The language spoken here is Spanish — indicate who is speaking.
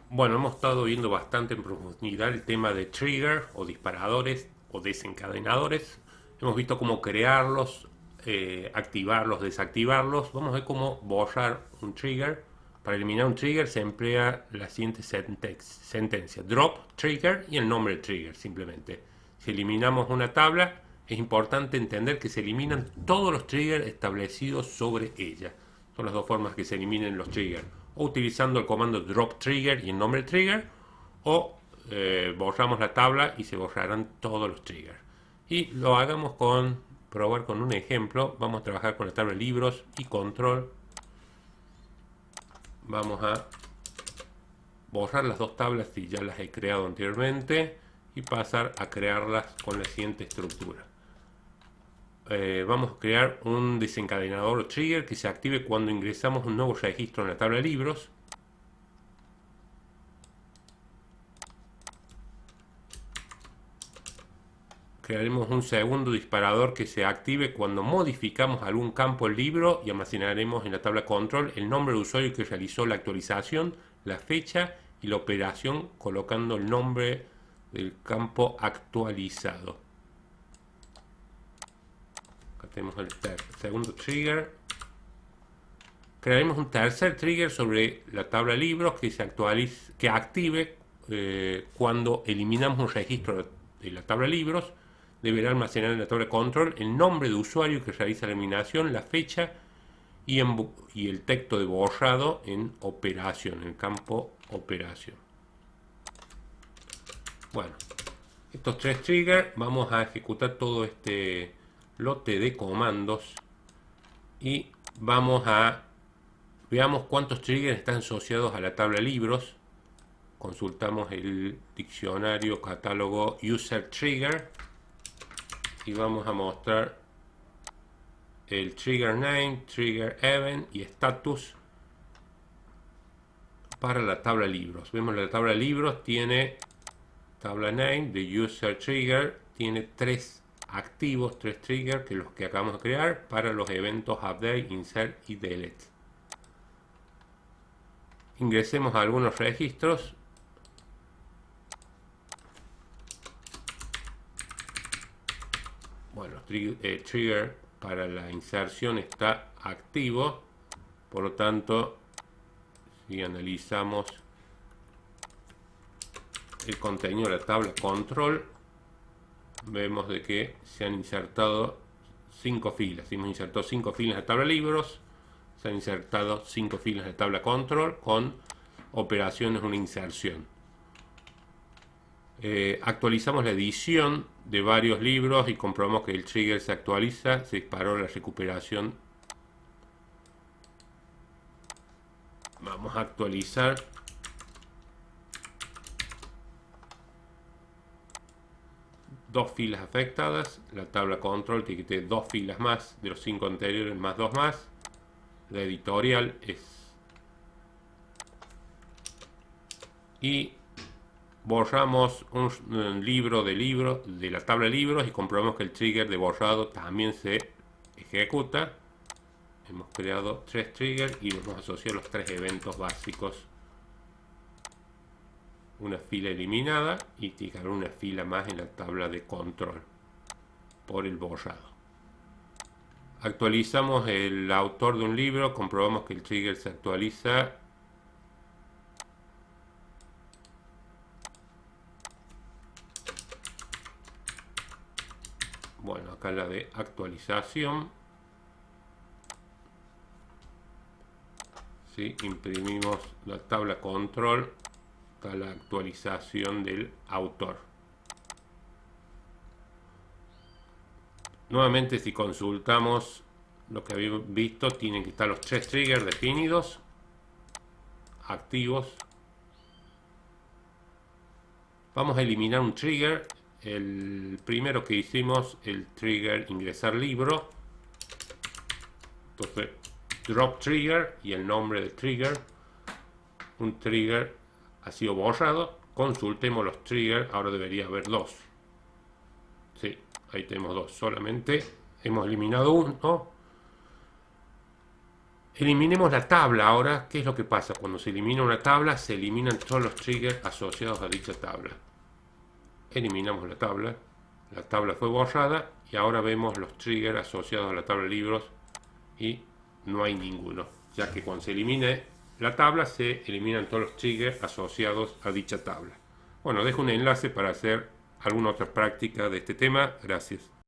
Speaker 1: Bueno, hemos estado viendo bastante en profundidad el tema de trigger o disparadores o desencadenadores. Hemos visto cómo crearlos, activarlos, desactivarlos. Vamos a ver cómo borrar un trigger. Para eliminar un trigger se emplea la siguiente sentencia: drop trigger y el nombre del trigger simplemente. Si eliminamos una tabla, es importante entender que se eliminan todos los triggers establecidos sobre ella. Son las dos formas que se eliminen los triggers: o utilizando el comando drop trigger y el nombre del trigger, o borramos la tabla y se borrarán todos los triggers. Y lo hagamos probar con un ejemplo. Vamos a trabajar con la tabla de libros y control. Vamos a borrar las dos tablas si ya las he creado anteriormente y pasar a crearlas con la siguiente estructura. Vamos a crear un desencadenador o trigger que se active cuando ingresamos un nuevo registro en la tabla de libros. Crearemos un segundo disparador que se active cuando modificamos algún campo del libro y almacenaremos en la tabla control el nombre del usuario que realizó la actualización, la fecha y la operación, colocando el nombre del campo actualizado. Acá tenemos el segundo trigger. Crearemos un tercer trigger sobre la tabla de libros que active cuando eliminamos un registro de la tabla de libros. Deberá almacenar en la tabla de control el nombre de usuario que realiza la eliminación, la fecha y el texto de borrado en operación, en el campo operación. Bueno, estos tres triggers, vamos a ejecutar todo este lote de comandos y veamos cuántos triggers están asociados a la tabla de libros. Consultamos el diccionario catálogo user trigger y vamos a mostrar el trigger name, trigger event y status para la tabla de libros. Vemos la tabla de libros tiene tabla name de user trigger, tiene tres activos, tres triggers que los que acabamos de crear para los eventos update, insert y delete. Ingresemos a algunos registros. Bueno, trigger para la inserción está activo, por lo tanto, si analizamos el contenido de la tabla control, vemos de que se han insertado 5 filas. Hemos insertado 5 filas en la tabla libros, se han insertado 5 filas en la tabla control con operaciones, una inserción. Actualizamos la edición de varios libros y comprobamos que el trigger se actualiza, se disparó la recuperación. Vamos a actualizar. Dos filas afectadas, la tabla control tiene que tener dos filas más de los 5 anteriores más dos más. La editorial es, y borramos un libro de la tabla de libros y comprobamos que el trigger de borrado también se ejecuta. Hemos creado tres triggers y vamos a asociar los tres eventos básicos. Una fila eliminada y tiene que haber una fila más en la tabla de control por el borrado. Actualizamos el autor de un libro, comprobamos que el trigger se actualiza. Bueno, acá la de actualización. ¿Sí? Imprimimos la tabla control, está la actualización del autor. Nuevamente, si consultamos lo que habíamos visto, tienen que estar los tres triggers definidos, activos. Vamos a eliminar un trigger. El primero que hicimos, el trigger ingresar libro. Entonces, drop trigger y el nombre del trigger. Un trigger ha sido borrado. Consultemos los triggers. Ahora debería haber dos. Sí, ahí tenemos dos. Solamente hemos eliminado uno. Eliminemos la tabla ahora. ¿Qué es lo que pasa? Cuando se elimina una tabla, se eliminan todos los triggers asociados a dicha tabla. Eliminamos la tabla fue borrada y ahora vemos los triggers asociados a la tabla de libros y no hay ninguno, ya que cuando se elimine la tabla se eliminan todos los triggers asociados a dicha tabla. Bueno, dejo un enlace para hacer alguna otra práctica de este tema. Gracias.